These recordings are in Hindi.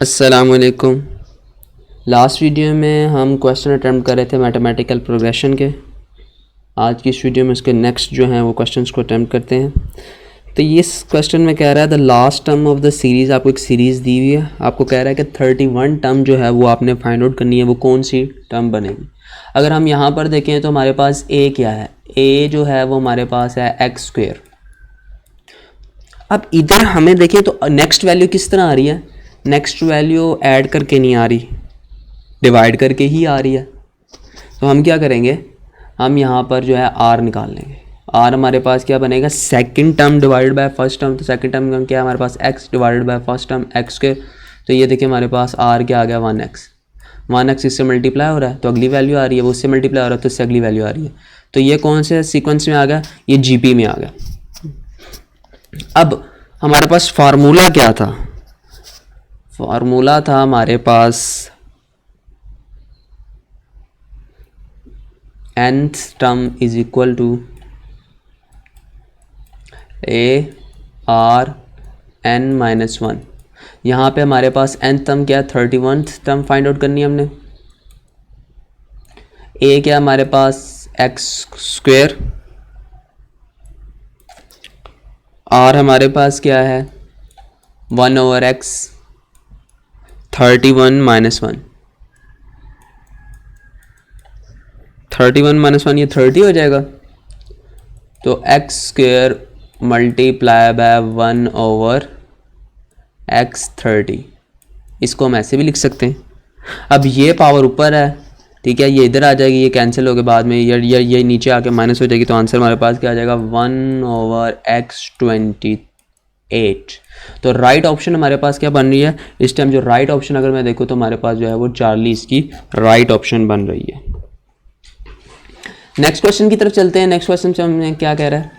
अस्सलामुअलैकुम। लास्ट वीडियो में हम क्वेश्चन अटैम्प्ट कर रहे थे मैथमेटिकल प्रोग्रेशन के। आज की इस वीडियो में उसके नेक्स्ट जो हैं वो क्वेश्चंस को अटैम्प्ट करते हैं। तो ये इस क्वेश्चन में कह रहा है the last term of the series. आपको एक सीरीज़ दी हुई है, आपको कह रहा है कि 31 टर्म जो है वो आपने फाइंड आउट करनी है, वो कौन सी टर्म बनेगी। अगर हम यहाँ पर देखें तो हमारे पास ए क्या है, ए जो है वो हमारे पास है एक्स स्क्वेयर। अब इधर हमें देखें तो नेक्स्ट वैल्यू किस तरह आ रही है, नेक्स्ट वैल्यू ऐड करके नहीं आ रही, डिवाइड करके ही आ रही है। तो हम क्या करेंगे, हम यहाँ पर जो है आर निकाल लेंगे। आर हमारे पास क्या बनेगा, second term divided by first term. तो सेकंड टर्म का क्या है हमारे पास, X divided by first term X के। तो ये देखिए हमारे पास आर क्या आ गया, 1x। 1x इससे मल्टीप्लाई हो रहा है तो अगली वैल्यू आ रही है, वो उससे मल्टीप्लाई हो रहा है तो इससे अगली वैल्यू आ रही है। तो ये कौन से सीक्वेंस में आ गया, ये जीपी में आ गया। अब हमारे पास फार्मूला क्या था, फार्मूला था हमारे पास nth term is equal to A R N minus 1। यहाँ पे हमारे पास nth टर्म क्या है, 31th टर्म फाइंड आउट करनी है हमने। ए क्या हमारे पास एक्स स्क्वेयर, आर हमारे पास क्या है 1/x 31 माइनस 1। 31 माइनस 1 ये 30 हो जाएगा। तो x square multiply by 1/x 30, इसको हम ऐसे भी लिख सकते हैं। अब ये पावर ऊपर है, ठीक है, ये इधर आ जाएगी, ये कैंसिल हो के बाद में ये नीचे आके माइनस हो जाएगी। तो आंसर हमारे पास क्या आ जाएगा, 1/x 28। तो राइट ऑप्शन हमारे पास क्या बन रही है इस टाइम, जो राइट ऑप्शन अगर मैं देखूँ तो हमारे पास जो है वो चार्ली इसकी राइट ऑप्शन बन रही है। नेक्स्ट क्वेश्चन की तरफ चलते हैं। नेक्स्ट क्वेश्चन से हमें क्या कह रहा है,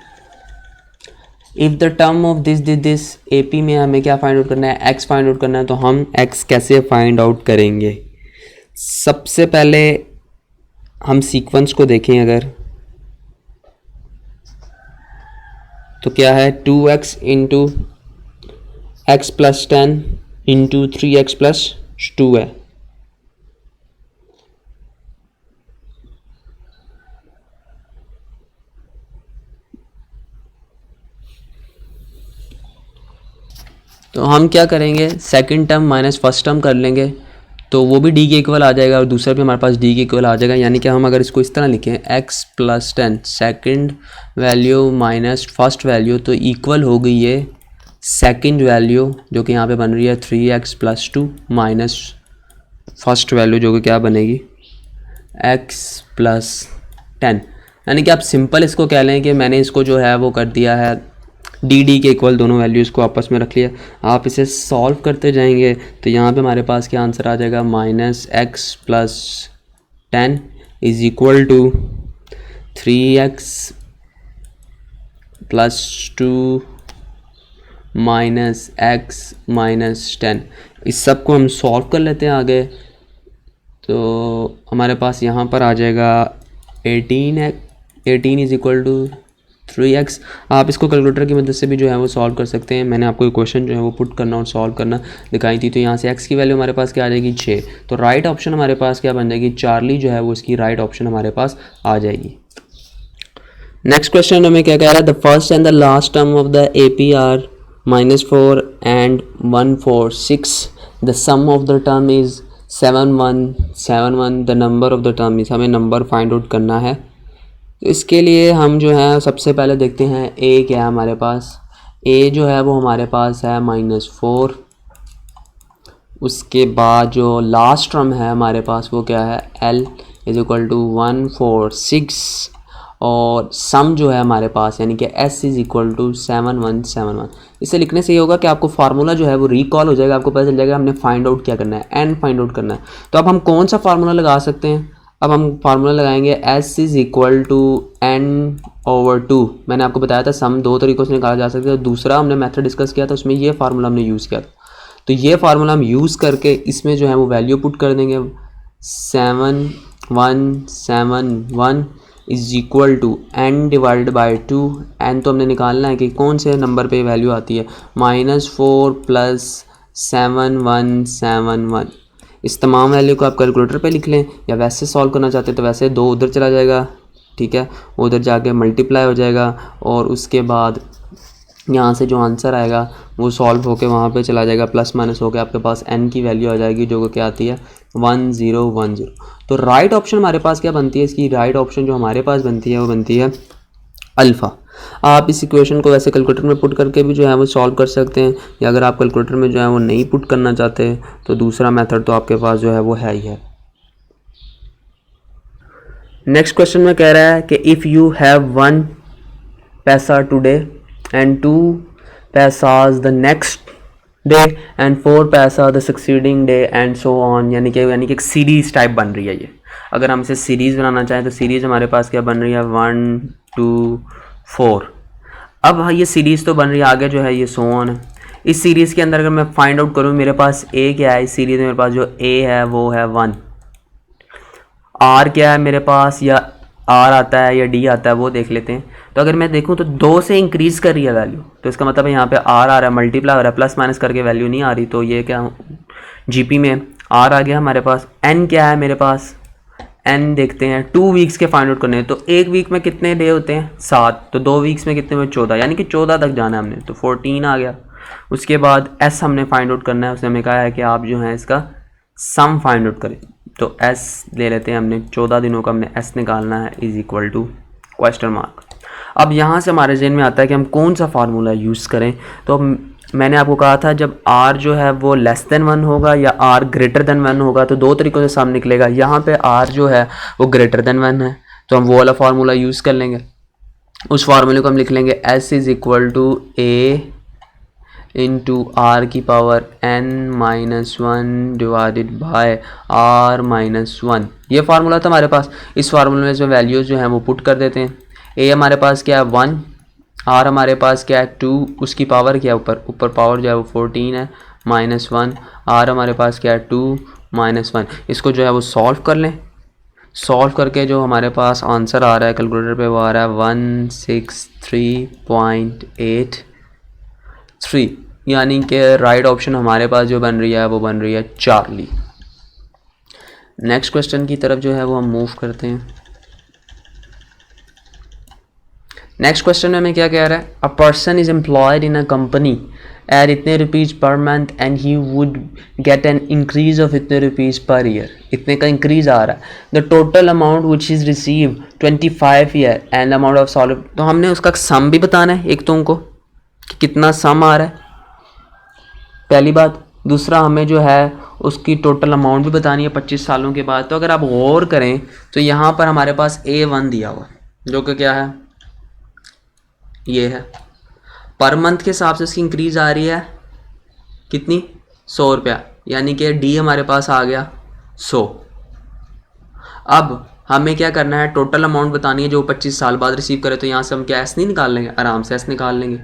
if the term of this AP में हमें क्या फाइंड आउट करना है, एक्स फाइंड आउट करना है। तो हम एक्स कैसे फाइंड आउट करेंगे, सबसे पहले हम सीक्वेंस को देखें अगर, तो क्या है 2x into x plus 10 into 3x plus 2 है। तो हम क्या करेंगे, second term minus first term कर लेंगे, तो वो भी डी के इक्वल आ जाएगा और दूसरा भी हमारे पास डी के इक्वल आ जाएगा। यानी कि हम अगर इसको इस तरह लिखें, x plus 10 second value minus first value, तो इक्वल हो गई ये सेकेंड वैल्यू जो कि यहाँ पे बन रही है 3x plus 2 minus first value जो कि क्या बनेगी x प्लस 10। यानी कि आप सिंपल इसको कह लें कि मैंने इसको जो है वो कर दिया है डी के इक्वल, दोनों वैल्यूज़ को आपस में रख लिया। आप इसे सॉल्व करते जाएंगे तो यहाँ पे हमारे पास क्या आंसर आ जाएगा, -x plus 10 is equal to 3x plus 2 minus x minus 10। इस सब को हम सॉल्व कर लेते हैं आगे। तो हमारे पास यहाँ पर आ जाएगा 18 इज इक्वल टू 3x। आप इसको कैलकुलेटर की मदद से भी जो है वो सॉल्व कर सकते हैं। मैंने आपको क्वेश्चन जो है वो पुट करना और सॉल्व करना दिखाई थी। तो यहाँ से x की वैल्यू हमारे पास क्या आ जाएगी 6। तो राइट ऑप्शन हमारे पास क्या बन जाएगी, चार्ली जो है वो इसकी राइट ऑप्शन हमारे पास आ जाएगी। नेक्स्ट क्वेश्चन हमें क्या कह रहा है, the first and the last term of the A P are -4 and 1 4 6, the sum of the term is 7 1 the number of the term is, हमें नंबर फाइंड आउट करना है। तो इसके लिए हम जो है सबसे पहले देखते हैं ए क्या है हमारे पास। ए जो है वो हमारे पास है -4। उसके बाद जो लास्ट टर्म है हमारे पास वो क्या है, एल इज इक्वल टू 1 4 6, और सम जो है हमारे पास यानी कि एस इज इक्वल टू 7 1 7 1। इसे लिखने से ये होगा कि आपको फार्मूला जो है वो रिकॉल हो जाएगा, आपको पता चल जाएगा हमने फाइंड आउट क्या करना है, एन फाइंड आउट करना है। तो अब हम कौन सा फार्मूला लगा सकते हैं, अब हम फार्मूला लगाएंगे s is equal to n/2। मैंने आपको बताया था सम दो तरीक़ों से निकाला जा सकता है। दूसरा हमने मेथड डिस्कस किया था, उसमें ये फार्मूला हमने यूज़ किया था। तो ये फार्मूला हम यूज़ करके इसमें जो है वो वैल्यू पुट कर देंगे, 7 1 7 1 is equal to n divided by 2। n तो हमने निकालना है कि कौन से नंबर पे वैल्यू आती है, -4 प्लस 7171। इस तमाम वैल्यू को आप कैलकुलेटर पे लिख लें, या वैसे सॉल्व करना चाहते हैं तो वैसे 2 उधर चला जाएगा, ठीक है, उधर जाके मल्टीप्लाई हो जाएगा और उसके बाद यहाँ से जो आंसर आएगा वो सॉल्व होके वहाँ पे चला जाएगा, प्लस माइनस होके आपके पास n की वैल्यू आ जाएगी जो क्या आती है 1010। तो राइट ऑप्शन हमारे पास क्या बनती है, इसकी राइट ऑप्शन जो हमारे पास बनती है वो बनती है अल्फ़ा। आप इस इक्वेशन को वैसे कैलकुलेटर में पुट करके भी जो है वो सॉल्व कर सकते हैं, या अगर आप कैलकुलेटर में जो है वो नहीं पुट करना चाहते तो दूसरा मेथड तो आपके पास जो है वो है ही है। नेक्स्ट क्वेश्चन में कह रहा है कि इफ़ यू हैव 1 पैसा today and 2 पैसाज the next day and 4 पैसा the succeeding day and so on, यानी कि एक सीरीज़ टाइप बन रही है ये। अगर हम इसे सीरीज़ बनाना चाहें तो सीरीज़ हमारे पास क्या बन रही है 1 2 4। अब ये सीरीज़ तो बन रही है, आगे जो है ये सो ऑन है। इस सीरीज़ के अंदर अगर मैं फाइंड आउट करूँ मेरे पास ए क्या है, इस सीरीज़ में मेरे पास जो ए है वो है 1, आर क्या है मेरे पास, या आर आता है या डी आता है वो देख लेते हैं। तो अगर मैं देखूं तो 2 से इंक्रीज़ कर रही है वैल्यू, तो इसका मतलब है यहाँ पे आर आ रहा है, मल्टीप्लाई हो रहा है, प्लस माइनस करके वैल्यू नहीं आ रही, तो ये क्या जीपी में आर आ गया हमारे पास। एन क्या है मेरे पास, एन देखते हैं, 2 वीक्स के फाइंड आउट करने हैं, तो 1 वीक में कितने डे होते हैं 7, तो 2 वीक्स में कितने में 14, यानी कि 14 तक जाना है हमने, तो 14 आ गया। उसके बाद एस हमने फाइंड आउट करना है, उसने हमें कहा है कि आप जो है इसका सम फाइंड आउट करें, तो एस ले लेते हैं हमने, 14 दिनों का हमने एस निकालना है is equal to question mark. अब यहाँ से हमारे जहन में आता है कि हम कौन सा फार्मूला यूज़ करें। तो मैंने आपको कहा था जब r जो है वो लेस देन 1 होगा या r ग्रेटर देन 1 होगा तो 2 तरीक़ों से सामने निकलेगा। यहाँ पे r जो है वो ग्रेटर देन 1 है तो हम वो वाला फार्मूला यूज़ कर लेंगे। उस फार्मूले को हम लिख लेंगे s is equal to a into R की power n-1 divided by r-1। ये फार्मूला था हमारे पास। इस फार्मूले में जो वैल्यूज़ जो हैं वो पुट कर देते हैं। a हमारे पास क्या है 1, r हमारे पास क्या है 2, उसकी पावर क्या है ऊपर पावर जो है वो 14 है, -1, r हमारे पास क्या है 2 -1। इसको जो है वो सॉल्व कर लें। सॉल्व करके जो हमारे पास आंसर आ रहा है कैलकुलेटर पे वो आ रहा है 163.83, यानी कि राइट ऑप्शन हमारे पास जो बन रही है वो बन रही है चार्ली। नेक्स्ट क्वेश्चन की तरफ जो है वो हम मूव करते हैं। नेक्स्ट क्वेश्चन में हमें क्या कह रहा है, a person is employed in a company at इतने rupees per month and he would get an increase of इतने रुपीज़ पर ईयर। इतने का इंक्रीज आ रहा है। The total amount which is receive 25 year and amount of solve. तो हमने उसका सम भी बताना है एक तो उनको कि कितना सम आ रहा है, पहली बात। दूसरा हमें जो है उसकी टोटल अमाउंट भी बतानी है 25 सालों के बाद। तो अगर आप गौर करें तो यहाँ पर हमारे पास A1 दिया हुआ जो कि क्या है, ये है। पर मंथ के हिसाब से उसकी इंक्रीज आ रही है कितनी, 100 रुपया, यानी कि डी हमारे पास आ गया 100। अब हमें क्या करना है, टोटल अमाउंट बतानी है जो 25 साल बाद रिसीव करे। तो यहाँ से हम क्या एस नहीं निकाल लेंगे, आराम से एस निकाल लेंगे।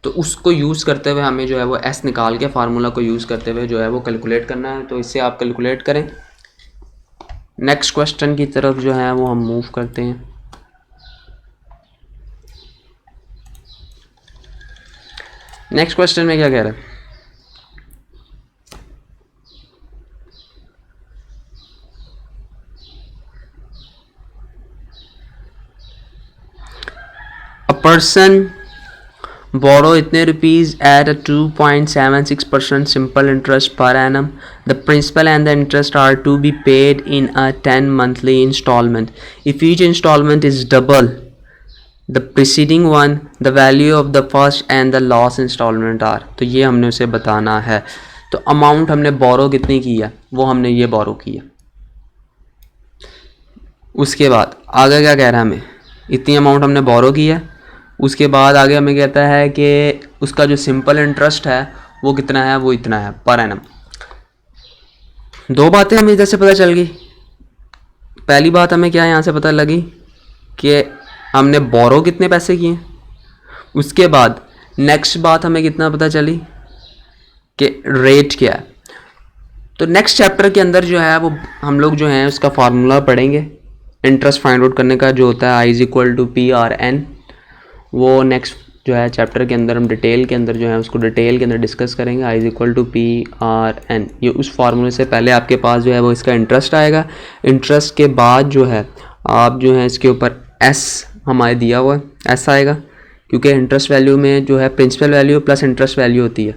तो उसको यूज़ करते हुए हमें जो है वो एस निकाल के फार्मूला को यूज़ करते हुए जो है वो कैलकुलेट करना है। तो इससे आप कैलकुलेट करें। नेक्स्ट क्वेश्चन की तरफ जो है वो हम मूव करते हैं। नेक्स्ट क्वेश्चन में क्या कह रहा है, अ पर्सन borrow इतने rupees at a 2.76% simple interest per annum. The principal and the interest are to be paid in a 10 monthly installment. If each installment is double the preceding one, the value of the first and the last installment are. तो ये हमने उसे बताना है। तो अमाउंट हमने बोरो कितनी की है, वो हमने ये बोरो की है। उसके बाद आगे क्या कह रहा है, हमें इतनी अमाउंट हमने बोरो की है। उसके बाद आगे हमें कहता है कि उसका जो सिंपल इंटरेस्ट है वो कितना है, वो इतना है पर एनम। दो बातें हमें इधर से पता चल गई। पहली बात हमें क्या यहाँ से पता लगी कि हमने बोरो कितने पैसे किए। उसके बाद नेक्स्ट बात हमें कितना पता चली कि रेट क्या है। तो नेक्स्ट चैप्टर के अंदर जो है वो हम लोग जो है उसका फार्मूला पढ़ेंगे इंटरेस्ट फाइंड आउट करने का, जो होता है I = P/N। वो नेक्स्ट जो है चैप्टर के अंदर हम डिटेल के अंदर जो है उसको डिटेल के अंदर डिस्कस करेंगे। I is equal to P R N, ये उस फार्मूले से पहले आपके पास जो है वो इसका इंटरेस्ट आएगा। इंटरेस्ट के बाद जो है आप जो है इसके ऊपर एस हमारे दिया हुआ है, एस आएगा, क्योंकि इंटरेस्ट वैल्यू में जो है principal value plus interest value होती है,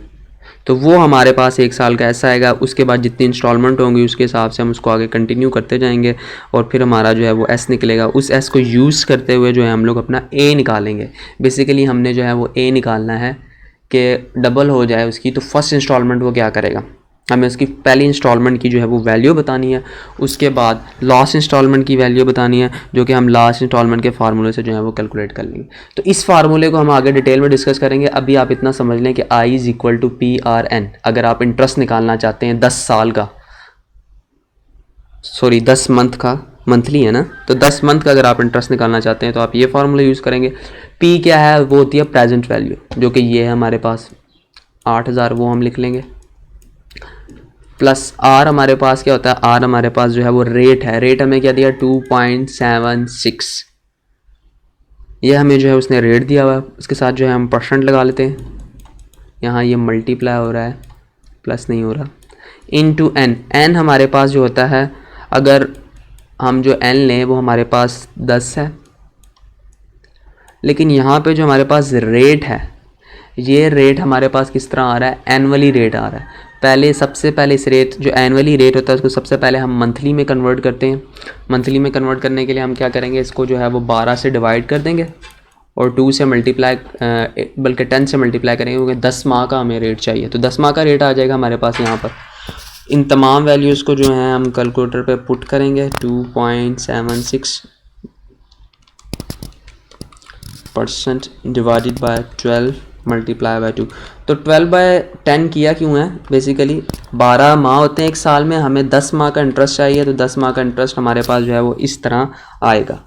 तो वो हमारे पास 1 साल का ऐसा आएगा। उसके बाद जितनी इंस्टॉलमेंट होंगी उसके हिसाब से हम उसको आगे कंटिन्यू करते जाएंगे और फिर हमारा जो है वो एस निकलेगा। उस एस को यूज़ करते हुए जो है हम लोग अपना ए निकालेंगे। बेसिकली हमने जो है वो ए निकालना है कि डबल हो जाए उसकी, तो फर्स्ट इंस्टॉलमेंट वो क्या करेगा, हमें उसकी पहली इंस्टॉलमेंट की जो है वो वैल्यू बतानी है। उसके बाद लास्ट इंस्टॉलमेंट की वैल्यू बतानी है, जो कि हम लास्ट इंस्टॉलमेंट के फार्मूले से जो है वो कैलकुलेट कर लेंगे। तो इस फार्मूले को हम आगे डिटेल में डिस्कस करेंगे। अभी आप इतना समझ लें कि I is equal to P R N. अगर आप इंटरेस्ट निकालना चाहते हैं 10 साल का, सॉरी 10 मंथ का, मंथली है ना, तो 10 मंथ का अगर आप इंटरेस्ट निकालना चाहते हैं तो आप ये फार्मूला यूज़ करेंगे। पी क्या है, वो होती है प्रेजेंट वैल्यू, जो कि ये है हमारे पास 8000, वो हम लिख लेंगे। प्लस आर हमारे पास क्या होता है, आर हमारे पास जो है वो रेट है। रेट हमें क्या दिया, 2.76, ये हमें जो है उसने रेट दिया हुआ है। उसके साथ जो है हम परसेंट लगा लेते हैं। यहाँ ये मल्टीप्लाई हो रहा है, प्लस नहीं हो रहा, इनटू एन। एन हमारे पास जो होता है, अगर हम जो एन लें वो हमारे पास 10 है, लेकिन यहाँ पे जो हमारे पास रेट है, ये रेट हमारे पास किस तरह आ रहा है, एनुअली रेट आ रहा है। पहले सबसे पहले इस रेट जो एनुअली रेट होता है उसको सबसे पहले हम मंथली में कन्वर्ट करते हैं। मंथली में कन्वर्ट करने के लिए हम क्या करेंगे, इसको जो है वो 12 से डिवाइड कर देंगे और 2 से मल्टीप्लाई, बल्कि 10 से मल्टीप्लाई करेंगे, क्योंकि 10 माह का हमें रेट चाहिए। तो 10 माह का रेट आ जाएगा हमारे पास यहाँ पर। इन तमाम वैल्यूज़ को जो है हम कैलकुलेटर पे पुट करेंगे। 2.76% डिवाइडेड बाय 12 मल्टीप्लाई बाय 2। तो 12/10 किया क्यों है, बेसिकली 12 माह होते हैं एक साल में, हमें 10 माह का इंटरेस्ट चाहिए। तो 10 माह का इंटरेस्ट हमारे पास जो है वो इस तरह आएगा।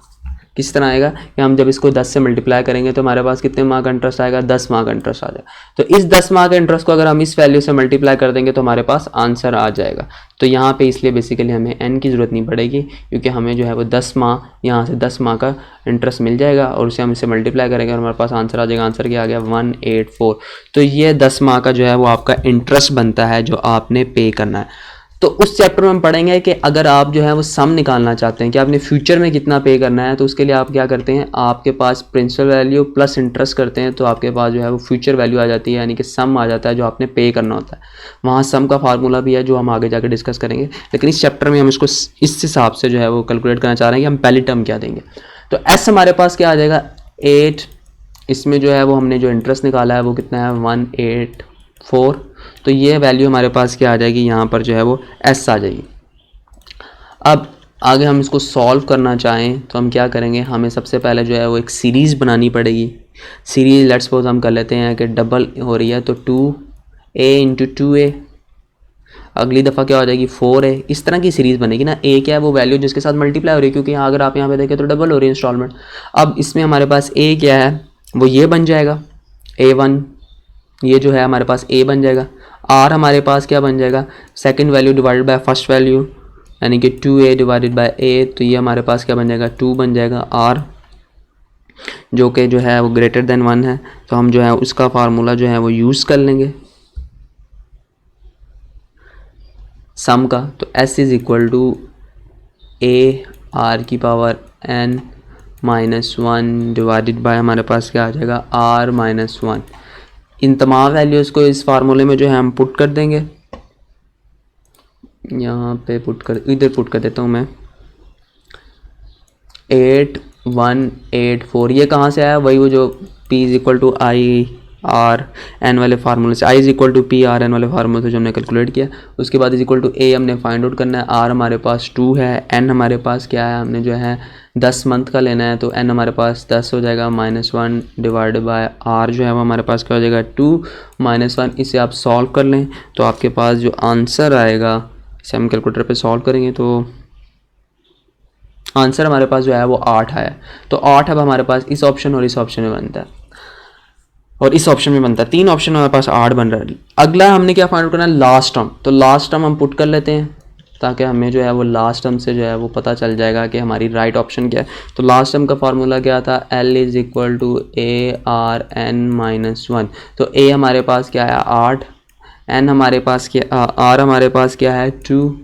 किस तरह आएगा कि हम जब इसको 10 से मल्टीप्लाई करेंगे तो हमारे पास कितने माह का इंटरेस्ट आएगा, 10 माह का इंटरेस्ट आ जाएगा। तो इस 10 माह के इंटरेस्ट को अगर हम इस वैल्यू से मल्टीप्लाई कर देंगे तो हमारे पास आंसर आ जाएगा। तो यहाँ पे इसलिए बेसिकली हमें एन की ज़रूरत नहीं पड़ेगी, क्योंकि हमें जो है वो 10 माह, यहाँ से 10 माह का इंटरेस्ट मिल जाएगा और उसे हम इसे मल्टीप्लाई करेंगे और हमारे पास आंसर आ जाएगा। आंसर क्या आ गया, 184। तो ये 10 माह का जो है वो आपका इंटरेस्ट बनता है जो आपने पे करना है। तो उस चैप्टर में हम पढ़ेंगे कि अगर आप जो है वो सम निकालना चाहते हैं कि आपने फ्यूचर में कितना पे करना है, तो उसके लिए आप क्या करते हैं, आपके पास प्रिंसिपल वैल्यू प्लस इंटरेस्ट करते हैं, तो आपके पास जो है वो फ्यूचर वैल्यू आ जाती है, यानी कि सम आ जाता है जो आपने पे करना होता है। वहाँ सम का फार्मूला भी है जो हम आगे जाकर डिस्कस करेंगे, लेकिन इस चैप्टर में हम इसको इस हिसाब से जो है वो कैलकुलेट करना चाह रहे हैं कि हम पहली टर्म क्या देंगे। तो एस हमारे पास क्या आ जाएगा, 8। इसमें जो है वो हमने जो इंटरेस्ट निकाला है वो कितना है, 184। तो ये वैल्यू हमारे पास क्या आ जाएगी, यहाँ पर जो है वो एस आ जाएगी। अब आगे हम इसको सॉल्व करना चाहें तो हम क्या करेंगे, हमें सबसे पहले जो है वो एक सीरीज़ बनानी पड़ेगी। सीरीज़ लेट्स सपोज हम कर लेते हैं कि डबल हो रही है, तो 2a इंटू 2a, अगली दफ़ा क्या हो जाएगी 4a। इस तरह की सीरीज़ बनेगी ना। a क्या है, वो वैल्यू जिसके साथ मल्टीप्लाई हो रही है, क्योंकि अगर आप यहाँ पे देखें तो डबल हो रही है इंस्टॉलमेंट। अब इसमें हमारे पास a क्या है, वो ये बन जाएगा a1, ये जो है हमारे पास a बन जाएगा। r हमारे पास क्या बन जाएगा, second value divided by first value, यानी कि 2a डिवाइडेड बाय a, तो ये हमारे पास क्या बन जाएगा, 2 बन जाएगा। r जो कि जो है वो ग्रेटर देन 1 है, तो हम जो है उसका फार्मूला जो है वो यूज़ कर लेंगे सम का। तो s is equal to a r की power n minus 1 divided by हमारे पास क्या आ जाएगा, r माइनस 1। इन तमाम वैल्यूज़ को इस फार्मूले में जो है हम पुट कर देंगे। यहाँ पे इधर पुट कर देता हूँ मैं, 8184। ये कहाँ से आया, वही वो जो p is equal to I R N वाले फार्मूले से, i is equal to P R N वाले फार्मूले से जो हमने कैलकुलेट किया। उसके बाद इज़ इक्वल टू a हमने फाइंड आउट करना है, r हमारे पास 2 है, n हमारे पास क्या है, हमने जो है 10 मंथ का लेना है, तो n हमारे पास 10 हो जाएगा, -1 डिवाइड बाय r जो है वो हमारे पास क्या हो जाएगा, 2 -1। इसे आप सॉल्व कर लें तो आपके पास जो आंसर आएगा, इसे हम कैलकुलेटर पे सॉल्व करेंगे तो आंसर हमारे पास जो है वो 8 आया। तो 8 अब हमारे पास इस ऑप्शन और इस ऑप्शन में बनता है और इस ऑप्शन में बनता है। 3 ऑप्शन हमारे पास 8 बन रहा है। अगला हमने क्या फाइंड आउट करना है, लास्ट टर्म। तो लास्ट टर्म हम पुट कर लेते हैं, ताकि हमें जो है वो लास्ट टर्म से जो है वो पता चल जाएगा कि हमारी राइट ऑप्शन क्या है। तो लास्ट टर्म का फार्मूला क्या था, L is equal to ARN-1। तो A हमारे पास क्या है 8, N हमारे पास क्या, R हमारे पास क्या है 2,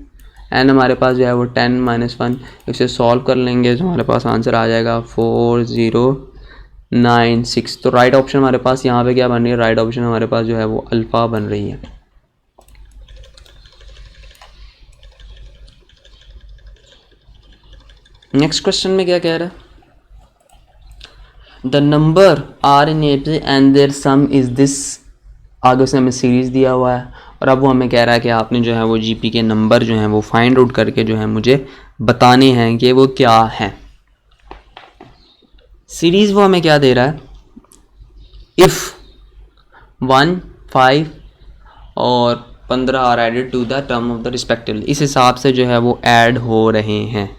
N हमारे पास जो है वो 10-1। इसे सॉल्व कर लेंगे तो हमारे पास आंसर आ जाएगा 4096। तो राइट ऑप्शन हमारे पास यहाँ पे क्या बन रही है, राइट ऑप्शन हमारे पास जो है वो अल्फ़ा बन रही है। नेक्स्ट क्वेश्चन में क्या कह रहा है, the number are in A and their sum is this. आगे उसने हमें सीरीज दिया हुआ है और अब वो हमें कह रहा है कि आपने जो है वो जीपी के नंबर जो हैं वो फाइंड आउट करके जो है मुझे बताने हैं कि वो क्या है। सीरीज वो हमें क्या दे रहा है, इफ़ 1, 5 और 15 are added to the term of the respectively, इस हिसाब से जो है वो ऐड हो रहे हैं।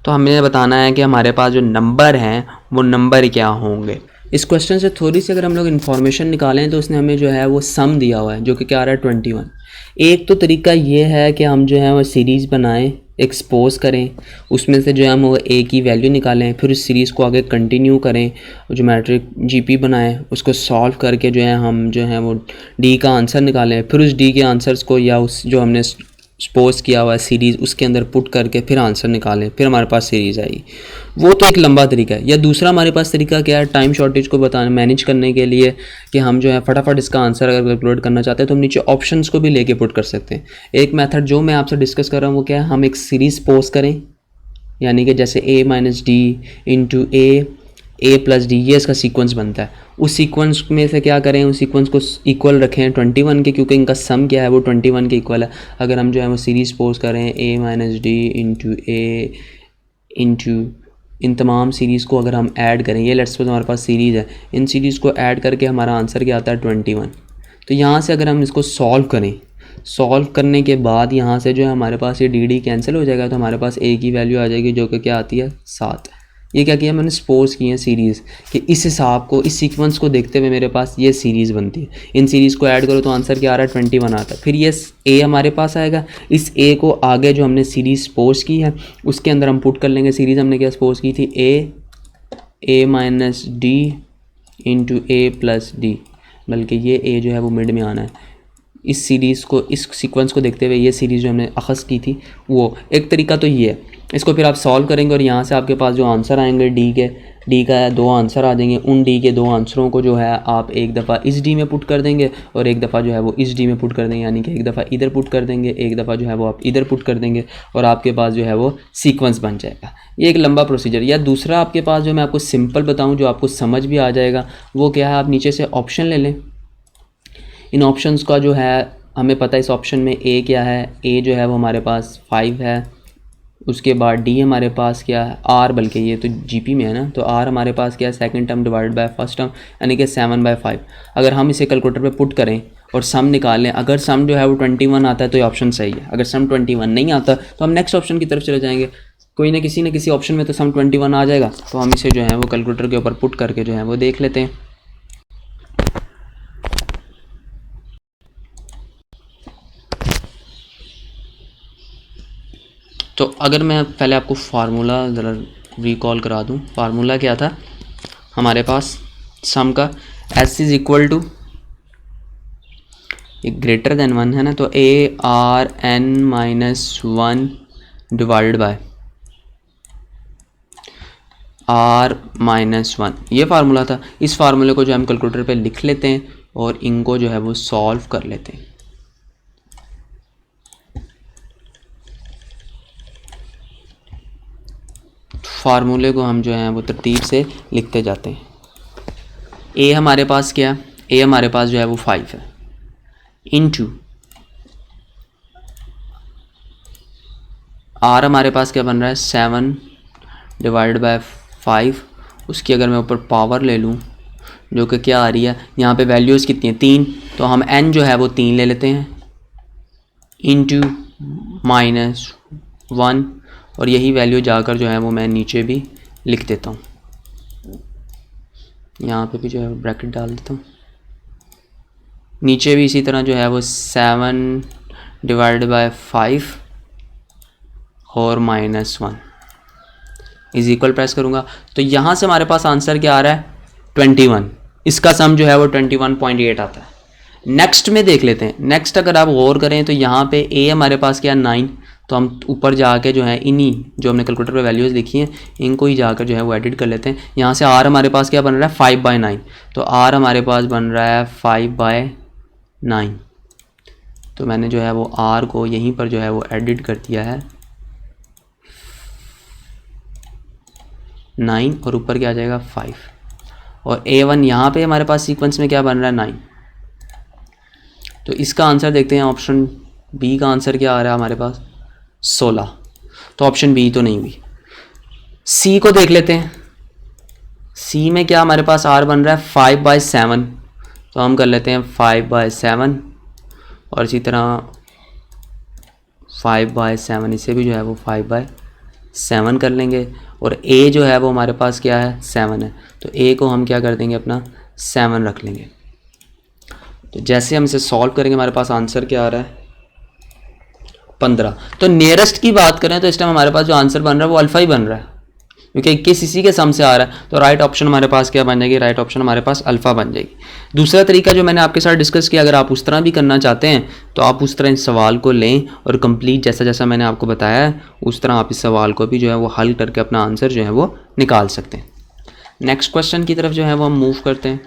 तो हमें बताना है कि हमारे पास जो नंबर हैं वो नंबर क्या होंगे। इस क्वेश्चन से थोड़ी सी अगर हम लोग इन्फॉर्मेशन निकालें तो उसने हमें जो है वो सम दिया हुआ है जो कि क्या आ रहा है 21। एक तो तरीका ये है कि हम जो है वो सीरीज़ बनाएं, एक्सपोज करें, उसमें से जो है हम वो ए की वैल्यू निकालें, फिर उस सीरीज़ को आगे कंटिन्यू करें, ज्योमेट्रिक जीपी बनाएं, उसको सॉल्व करके जो है हम जो है वो डी का आंसर निकालें, फिर उस डी के आंसर्स को या उस जो हमने सपोज किया हुआ है सीरीज़ उसके अंदर पुट करके फिर आंसर निकालें, फिर हमारे पास सीरीज़ आएगी। वो तो एक लंबा तरीका है। या दूसरा हमारे पास तरीका क्या है, टाइम शॉर्टेज को बताने मैनेज करने के लिए कि हम जो है फटाफट इसका आंसर अगर कैलकुलेट करना चाहते हैं तो हम नीचे ऑप्शंस को भी लेके पुट कर सकते हैं। एक मेथड जो मैं आपसे डिस्कस कर रहा हूँ वो क्या है, हम एक सीरीज़ पोज करें, यानी कि जैसे a minus D into A plus D, ये इसका सीक्वेंस बनता है। उस सीक्वेंस में से क्या करें, उस सीक्वेंस को इक्वल रखें 21 के, क्योंकि इनका सम क्या है वो 21 के इक्वल है। अगर हम जो है वो सीरीज़ पोज करें a minus D into A into इन तमाम सीरीज़ को अगर हम ऐड करें, ये लेट्स सपोज हमारे पास सीरीज़ है, इन सीरीज़ को ऐड करके हमारा आंसर क्या आता है 21। तो यहाँ से अगर हम इसको सॉल्व करें, सॉल्व करने के बाद यहाँ से जो है हमारे पास ये डी कैंसिल हो जाएगा, तो हमारे पास a की वैल्यू आ जाएगी जो कि क्या आती है 7। ये क्या किया मैंने, सपोज किए हैं सीरीज़ कि इस हिसाब को, इस सीक्वेंस को देखते हुए मेरे पास ये सीरीज़ बनती है। इन सीरीज़ को ऐड करो तो आंसर क्या आ रहा है 21 आता है। फिर ये a हमारे पास आएगा, इस a को आगे जो हमने सीरीज़ सपोज की है उसके अंदर हम पुट कर लेंगे। सीरीज़ हमने क्या सपोज की थी, a minus D into A plus D, बल्कि ये a जो है वो मिड में आना है। इस सीरीज़ को, इस सीक्वेंस को देखते हुए ये सीरीज़ जो हमने अखज़ की थी वो एक तरीका तो ये है। इसको फिर आप सॉल्व करेंगे और यहाँ से आपके पास जो आंसर आएंगे डी का 2 आंसर आ जाएंगे। उन डी के 2 आंसरों को जो है आप एक दफ़ा इस डी में पुट कर देंगे और एक दफ़ा जो है वो इस डी में पुट कर देंगे, यानी कि एक दफ़ा इधर पुट कर देंगे, एक दफ़ा जो है वो आप इधर पुट कर देंगे और आपके पास जो है वो सीक्वेंस बन जाएगा। ये एक लंबा प्रोसीजर। या दूसरा आपके पास जो मैं आपको सिंपल बताऊँ जो आपको समझ भी आ जाएगा, वो क्या है, आप नीचे से ऑप्शन ले लें। इन ऑप्शंस का जो है हमें पता है इस ऑप्शन में ए क्या है, ए जो है वो हमारे पास 5 है, उसके बाद डी हमारे पास क्या है आर, बल्कि ये तो जीपी में है ना, तो आर हमारे पास क्या है second term divide by first term, यानी कि 7/5। अगर हम इसे कैलकुलेटर पे पुट करें और सम निकाल लें, अगर सम जो है वो 21 आता है तो ये ऑप्शन सही है। अगर सम 21 नहीं आता तो हम नेक्स्ट ऑप्शन की तरफ चले जाएंगे। कोई ना किसी ऑप्शन में तो सम 21 आ जाएगा, तो हम इसे जो है वो कैलकुलेटर के ऊपर पुट करके जो है वो देख लेते हैं। तो अगर मैं पहले आपको फार्मूला ज़रा रिकॉल करा दूं, फार्मूला क्या था हमारे पास सम का, s is equal to greater than 1 है ना, तो ARN-1 डिवाइडेड बाय R-1, ये फार्मूला था। इस फार्मूले को जो हम कैलकुलेटर पे लिख लेते हैं और इनको जो है वो सॉल्व कर लेते हैं। फार्मूले को हम जो है वो तरतीब से लिखते जाते हैं। ए हमारे पास क्या, ए हमारे पास जो है वो 5 है, इनटू आर हमारे पास क्या बन रहा है 7 डिवाइड बाय 5। उसकी अगर मैं ऊपर पावर ले लूँ जो कि क्या आ रही है, यहाँ पे वैल्यूज़ कितनी है 3, तो हम n जो है वो 3 ले लेते हैं, इनटू -1, और यही वैल्यू जाकर जो है वो मैं नीचे भी लिख देता हूँ। यहाँ पे भी जो है ब्रैकेट डाल देता हूँ, नीचे भी इसी तरह जो है वो 7 डिवाइड बाय 5 और -1 इज इक्वल प्रेस करूँगा तो यहाँ से हमारे पास आंसर क्या आ रहा है 21। इसका सम जो है वो 21.8 आता है। नेक्स्ट में देख लेते हैं। नेक्स्ट अगर आप गौर करें तो यहाँ पे ए हमारे पास क्या 9, तो हम ऊपर जाके जो है इन्हीं जो हमने कैलकुलेटर पे वैल्यूज़ लिखी हैं इनको ही जाकर जो है वो एडिट कर लेते हैं। यहाँ से आर हमारे पास क्या बन रहा है 5/9, तो आर हमारे पास बन रहा है 5/9। तो मैंने जो है वो आर को यहीं पर जो है वो एडिट कर दिया है 9 और ऊपर क्या आ जाएगा 5। और A1 यहाँ पे हमारे पास सीक्वेंस में क्या बन रहा है 9। तो इसका आंसर देखते हैं। ऑप्शन बी का आंसर क्या आ रहा है हमारे पास 16। तो ऑप्शन बी तो नहीं हुई। सी को देख लेते हैं। सी में क्या हमारे पास आर बन रहा है 5/7, तो हम कर लेते हैं 5/7 और इसी तरह 5/7 इसे भी जो है वो 5/7 कर लेंगे। और ए जो है वो हमारे पास क्या है 7 है, तो ए को हम क्या कर देंगे अपना 7 रख लेंगे। तो जैसे हम इसे सॉल्व करेंगे हमारे पास आंसर क्या आ रहा है 15। तो नियरेस्ट की बात करें तो इस टाइम हमारे पास जो आंसर बन रहा है वो अल्फ़ा ही बन रहा है क्योंकि 21 इसी के सम से आ रहा है। तो राइट ऑप्शन हमारे पास क्या बन जाएगी, राइट ऑप्शन हमारे पास अल्फ़ा बन जाएगी। दूसरा तरीका जो मैंने आपके साथ डिस्कस किया, अगर आप उस तरह भी करना चाहते हैं तो आप उस तरह इस सवाल को लें और कंप्लीट जैसा जैसा मैंने आपको बताया है उस तरह आप इस सवाल को भी जो है वो हल करके अपना आंसर जो है वो निकाल सकते हैं। नेक्स्ट क्वेश्चन की तरफ जो है वो हम मूव करते हैं।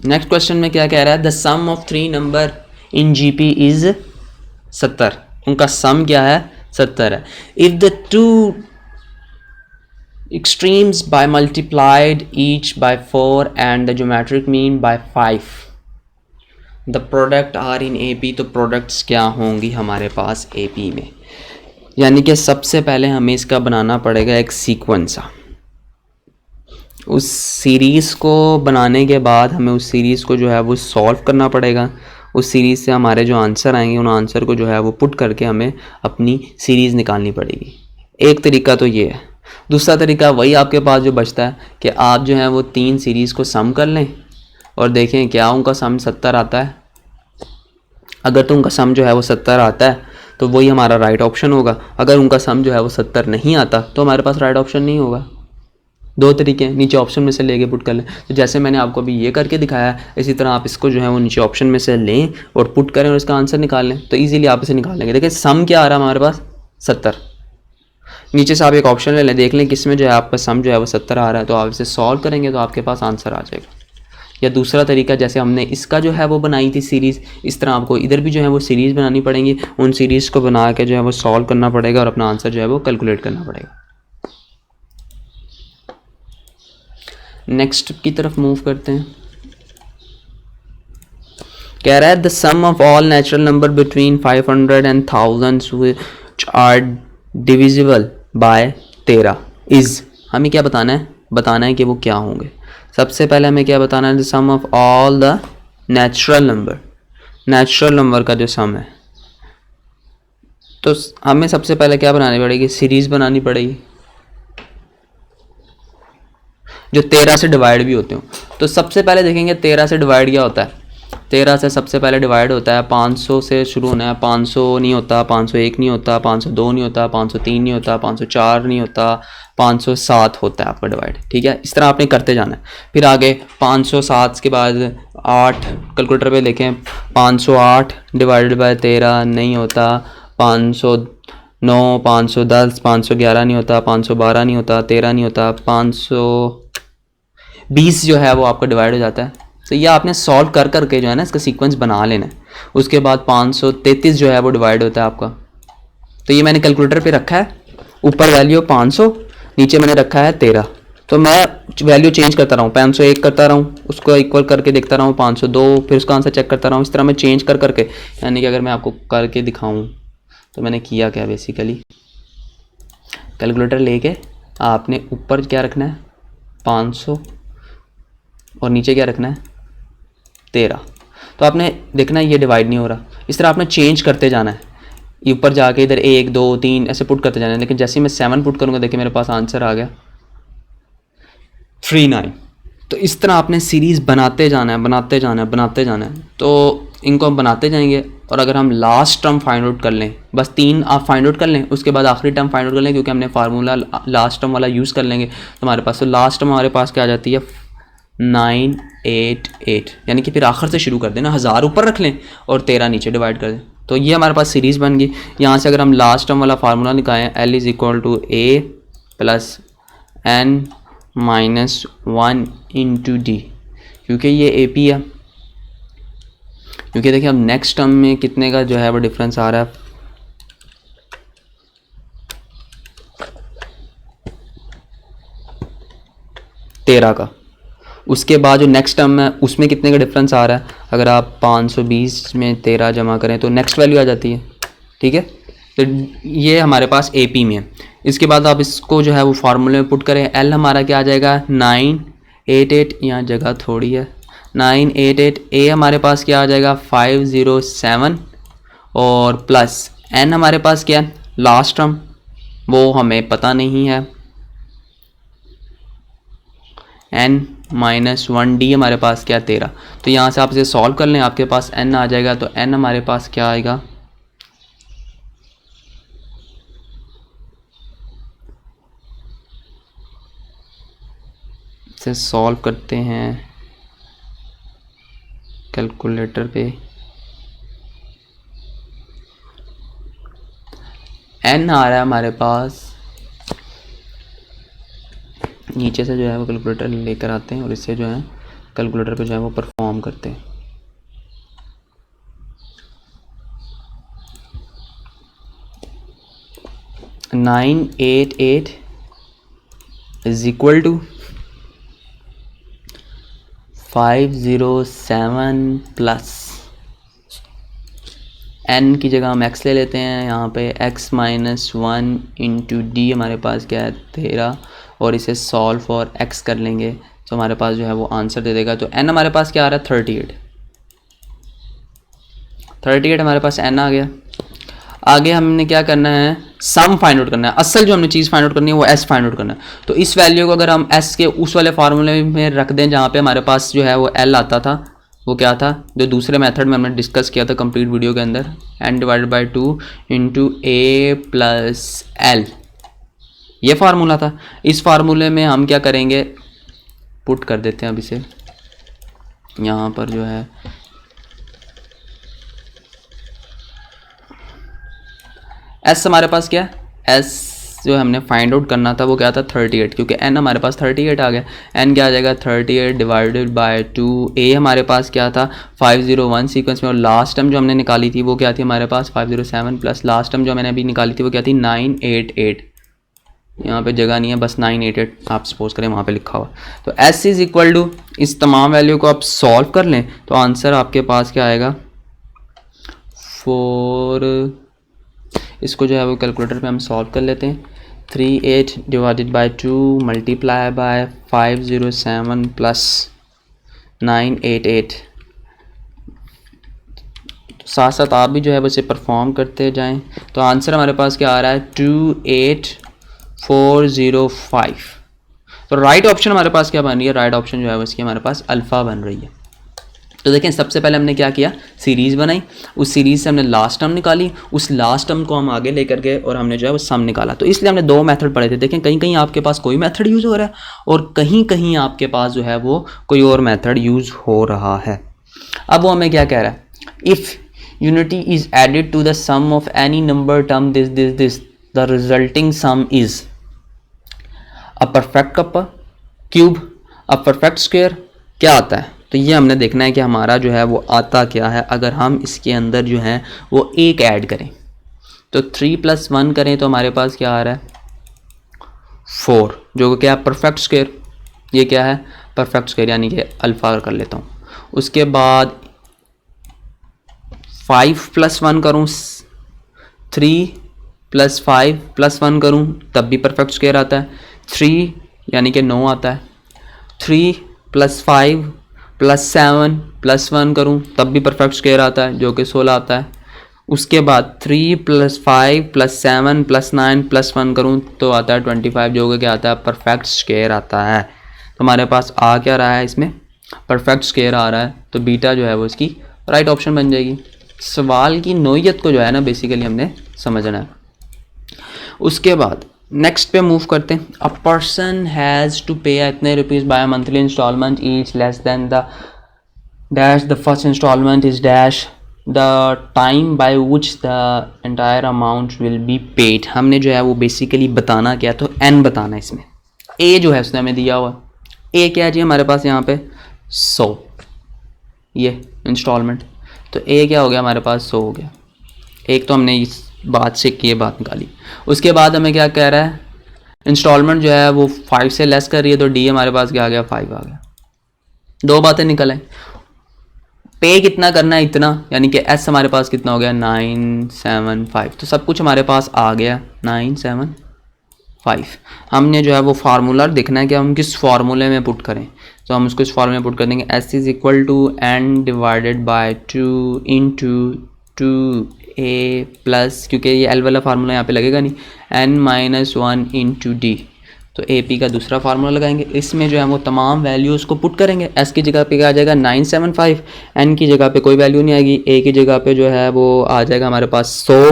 नेक्स्ट क्वेश्चन में क्या कह रहा है, the sum of 3 number in GP is 70। उनका सम क्या है 70 है। If the 2 extremes by multiplied each by 4 and the geometric mean by 5 the product are in AP, तो प्रोडक्ट्स क्या होंगी हमारे पास AP में। यानी कि सबसे पहले हमें इसका बनाना पड़ेगा एक सीक्वेंस। उस सीरीज़ को बनाने के बाद हमें उस सीरीज़ को जो है वो सॉल्व करना पड़ेगा। उस सीरीज़ से हमारे जो आंसर आएंगे उन आंसर को जो है वो पुट करके हमें अपनी सीरीज़ निकालनी पड़ेगी। एक तरीका तो ये है। दूसरा तरीका वही आपके पास जो बचता है कि आप जो है वो 3 सीरीज़ को सम कर लें और देखें क्या उनका सम 70 आता है। अगर तो उनका सम जो है वो 70 आता है तो वही हमारा राइट ऑप्शन होगा। अगर उनका सम जो है वो 70 नहीं आता तो हमारे पास राइट ऑप्शन नहीं होगा। 2 तरीके हैं, नीचे ऑप्शन में से लेके पुट कर लें। तो जैसे मैंने आपको अभी ये करके दिखाया इसी तरह आप इसको जो है वो नीचे ऑप्शन में से लें और पुट करें और इसका आंसर निकाल लें तो ईजिली आप इसे निकाल लेंगे। देखिए सम क्या आ रहा है हमारे पास 70। नीचे से आप एक ऑप्शन ले लें, देख लें किस में जो है आपका सम जो है वो 70 आ रहा है, तो आप इसे सॉल्व करेंगे तो आपके पास आंसर आ जाएगा। या दूसरा तरीका जैसे हमने इसका जो है वो बनाई थी सीरीज़, इस तरह आपको इधर भी जो है वो सीरीज़ बनानी पड़ेंगी। उन सीरीज़ को बना के जो है वो सॉल्व करना पड़ेगा और अपना आंसर जो है वो कैलकुलेट करना पड़ेगा। नेक्स्ट की तरफ मूव करते हैं। कह रहा है the sum of all natural number between 500 and 1000 which are divisible by 13 is. हमें क्या बताना है, बताना है कि वो क्या होंगे। सबसे पहले हमें क्या बताना है, the sum of all the natural number. Natural number का जो सम है तो हमें सबसे पहले क्या बनानी पड़ेगी, सीरीज़ बनानी पड़ेगी जो 13 से डिवाइड भी होते हो। तो सबसे पहले देखेंगे 13 से डिवाइड क्या होता है। 13 से सबसे पहले डिवाइड होता है 500 से शुरू होना है। 500 नहीं होता, 501 नहीं होता, 502 नहीं होता, 503 नहीं होता, 504 नहीं होता, 507 होता है आपका डिवाइड। ठीक है, इस तरह आपने करते जाना है। फिर आगे 507 के बाद 8 कैलकुलेटर पे लिखें, 508 डिवाइडेड बाय 13 नहीं होता, 509, 510, 511 नहीं होता, 512 नहीं होता, 13 नहीं होता, 520 जो है वो आपका डिवाइड हो जाता है। तो ये आपने सॉल्व कर करके जो है ना इसका सीक्वेंस बना लेना है। उसके बाद 533 जो है वो डिवाइड होता है आपका। तो ये मैंने कैलकुलेटर पे रखा है, ऊपर वैल्यू 500, नीचे मैंने रखा है 13। तो मैं वैल्यू चेंज करता रहा हूँ, 501 करता रहा हूँ, उसको इक्वल करके देखता रहा हूँ 502, फिर उसका आंसर चेक करता रहा हूँ। इस तरह मैं चेंज कर करके, यानी कि अगर मैं आपको करके दिखाऊँ तो मैंने किया क्या, बेसिकली कैलकुलेटर लेके आपने ऊपर क्या रखना है 500 और नीचे क्या रखना है 13। तो आपने देखना है ये डिवाइड नहीं हो रहा, इस तरह आपने चेंज करते जाना है। ऊपर जाके इधर 1 2 3 ऐसे पुट करते जाना है। लेकिन जैसे ही मैं 7 पुट करूँगा, देखिए मेरे पास आंसर आ गया 39। तो इस तरह आपने सीरीज़ बनाते जाना है, बनाते जाना है, बनाते जाना है। तो इनको हम बनाते जाएंगे, और अगर हम लास्ट टर्म फाइंड आउट कर लें, बस 3 आप फाइंड आउट कर लें, उसके बाद आखिरी टर्म फाइंड आउट कर लें, क्योंकि हमने फार्मूला लास्ट टर्म वाला यूज़ कर लेंगे तो हमारे पास, तो लास्ट टर्म हमारे पास क्या आ जाती है 988, यानी कि फिर आखिर से शुरू कर देना, 1000 ऊपर रख लें और 13 नीचे डिवाइड कर दें। तो ये हमारे पास सीरीज़ बन गई। यहाँ से अगर हम लास्ट टर्म वाला फार्मूला निकालें, L = A + N - 1 × D, क्योंकि ये AP है, क्योंकि देखिए अब नेक्स्ट टर्म में कितने का जो है वो डिफरेंस आ रहा है, 13 का। उसके बाद जो नेक्स्ट टर्म है उसमें कितने का डिफरेंस आ रहा है, अगर आप 520 में 13 जमा करें तो नेक्स्ट वैल्यू आ जाती है, ठीक है। तो ये हमारे पास AP में है। इसके बाद आप इसको जो है वो फार्मूले में पुट करें, L हमारा क्या आ जाएगा 988, यहाँ जगह थोड़ी है, 988, A हमारे पास क्या आ जाएगा 507, और प्लस N हमारे पास क्या है लास्ट टर्म, वो हमें पता नहीं है, N - 1 D हमारे पास क्या 13। तो यहाँ से आप इसे सॉल्व कर लें, आपके पास N आ जाएगा, तो N हमारे पास क्या आएगा, इसे सॉल्व करते हैं कैलकुलेटर पे। N आ रहा है हमारे पास, नीचे से जो है वो कैलकुलेटर लेकर आते हैं और इससे जो है कैलकुलेटर पे जो है वो परफॉर्म करते हैं। $988 = 507 प्लस N की जगह हम X ले लेते हैं, यहाँ पे X - 1 × D हमारे पास क्या है 13, और इसे सॉल्व फॉर X कर लेंगे तो हमारे पास जो है वो आंसर दे देगा। तो N हमारे पास क्या आ रहा है 38 हमारे पास N आ गया। आगे हमने क्या करना है, सम फाइंड आउट करना है। असल जो हमने चीज़ फाइंड आउट करनी है वो S फाइंड आउट करना है। तो इस वैल्यू को अगर हम S के उस वाले फार्मूले में रख दें जहाँ पे हमारे पास जो है वो L आता था, वो क्या था जो दूसरे मेथड में हमने डिस्कस किया था कंप्लीट वीडियो के अंदर, N/2 × A + L, ये फार्मूला था। इस फार्मूले में हम क्या करेंगे, पुट कर देते हैं अब इसे यहाँ पर जो है S हमारे पास क्या है, S जो हमने फाइंड आउट करना था वो क्या था 38, क्योंकि N हमारे पास 38 आ गया। N क्या आ जाएगा 38/2। A हमारे पास क्या था 501 सीक्वेंस में, और लास्ट टर्म जो हमने निकाली थी वो क्या थी हमारे पास 507, प्लस लास्ट टर्म जो मैंने अभी निकाली थी वो क्या थी 988। यहाँ पे जगह नहीं है, बस 988 आप सपोज करें वहाँ पे लिखा हुआ। तो S = इस तमाम वैल्यू को आप सॉल्व कर लें तो आंसर आपके पास क्या आएगा 4, इसको जो है वो कैलकुलेटर पे हम सॉल्व कर लेते हैं। 38/2 × 507 प्लस 988, साथ साथ आप भी जो है वैसे परफॉर्म करते जाएं। तो आंसर हमारे पास क्या आ रहा है 28405। तो राइट ऑप्शन हमारे पास क्या बन रही है, राइट ऑप्शन जो है उसकी हमारे पास अल्फ़ा बन रही है। तो देखें सबसे पहले हमने क्या किया, सीरीज़ बनाई, उस सीरीज़ से हमने लास्ट टर्म निकाली, उस लास्ट टर्म को हम आगे लेकर गए और हमने जो है वो सम निकाला। तो इसलिए हमने 2 मेथड पढ़े थे। देखें कहीं कहीं आपके पास कोई मेथड यूज़ हो रहा है और कहीं कहीं आपके पास जो है वो कोई और मेथड यूज़ हो रहा है। अब वो हमें क्या कह रहा है, if unity is added to the sum of any number term this the resulting sum is a perfect cube, a perfect square, क्या आता है। तो ये हमने देखना है कि हमारा जो है वो आता क्या है। अगर हम इसके अंदर जो है वो 1 ऐड करें तो 3 + 1 करें तो हमारे पास क्या आ रहा है 4, जो क्या है परफेक्ट स्क्वायर। ये क्या है परफेक्ट स्क्वायर, यानी कि अल्फ़ा कर लेता हूँ। उसके बाद 5 + 1 करूँ, 3 + 5 + 1 करूँ तब भी परफेक्ट स्क्वायर आता है। 3 यानी कि 9 आता है। 3 + 5 + 7 + 1 करूँ तब भी परफेक्ट स्क्वायर आता है, जो कि 16 आता है। उसके बाद 3 + 5 + 7 + 9 + 1 करूँ तो आता है 25, जो कि क्या आता है परफेक्ट स्क्वायर आता है। तो हमारे पास आ क्या रहा है, इसमें परफेक्ट स्क्वायर आ रहा है, तो बीटा जो है वो इसकी राइट ऑप्शन बन जाएगी। सवाल की नोयत को जो है ना बेसिकली हमने समझना है। उसके बाद नेक्स्ट पे मूव करते हैं। A person has to pay इतने rupees by monthly instalment each less than the dash the first instalment is dash the time by which the entire amount will be paid. हमने जो है वो बेसिकली बताना क्या, तो एन बताना है इसमें। ए जो है उसने हमें दिया हुआ, ए क्या है जी हमारे पास यहाँ पे 100 ये इंस्टॉलमेंट, तो ए क्या हो गया हमारे पास 100 हो गया। एक तो हमने इस बात से ये बात निकाली। उसके बाद हमें क्या कह रहा है, इंस्टॉलमेंट जो है वो 5 से लेस कर रही है, तो डी हमारे पास क्या आ गया 5 आ गया। दो बातें निकल आई, पे कितना करना है इतना, यानी कि एस हमारे पास कितना हो गया 975, तो सब कुछ हमारे पास आ गया 975। हमने जो है वो फार्मूला देखना है कि हम किस फार्मूले में पुट करें, तो हम उसको इस फार्मूले में पुट कर देंगे S is equal to n divided by 2 into 2a plus, क्योंकि ये एल वाला फार्मूला यहाँ पे लगेगा नहीं, n-1 इंटू डी, तो ए पी का दूसरा फार्मूला लगाएंगे। इसमें जो है वो तमाम वैल्यूज़ को पुट करेंगे। एस की जगह पे क्या आ जाएगा 975, एन की जगह पे कोई वैल्यू नहीं आएगी, ए की जगह पे जो है वो आ जाएगा हमारे पास 100,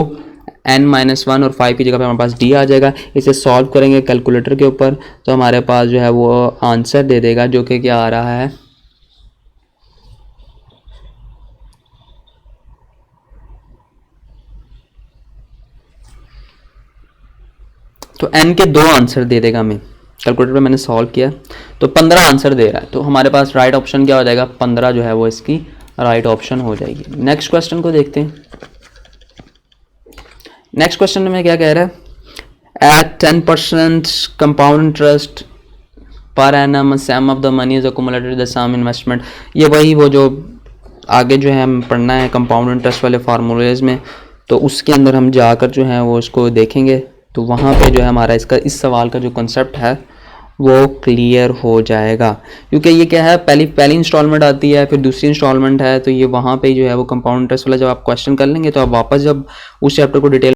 n-1 और 5 की जगह पे हमारे पास डी आ जाएगा। इसे सॉल्व करेंगे कैलकुलेटर के ऊपर, तो हमारे पास जो है वो आंसर दे देगा जो कि क्या आ रहा है, तो n के 2 आंसर दे देगा हमें। कैलकुलेटर पे मैंने सॉल्व किया तो 15 आंसर दे रहा है, तो हमारे पास राइट ऑप्शन क्या हो जाएगा 15 जो है वो इसकी राइट ऑप्शन हो जाएगी। नेक्स्ट क्वेश्चन को देखते हैं। नेक्स्ट क्वेश्चन में क्या कह रहा है, at 10% compound interest per annum sum of the money is accumulated the sum investment. ये वही वो जो आगे जो है हम पढ़ना है कंपाउंड इंटरेस्ट वाले फार्मूलेज में, तो उसके अंदर हम जाकर जो है वो उसको देखेंगे, तो वहाँ पे जो है हमारा इसका इस सवाल का जो कॉन्सेप्ट है वो क्लियर हो जाएगा। क्योंकि ये क्या है, पहली इंस्टॉलमेंट आती है, फिर दूसरी इंस्टॉलमेंट है, तो ये वहाँ पे जो है वो कंपाउंड इंटरेस्ट वाला जब आप क्वेश्चन कर लेंगे, तो आप वापस जब उस चैप्टर को डिटेल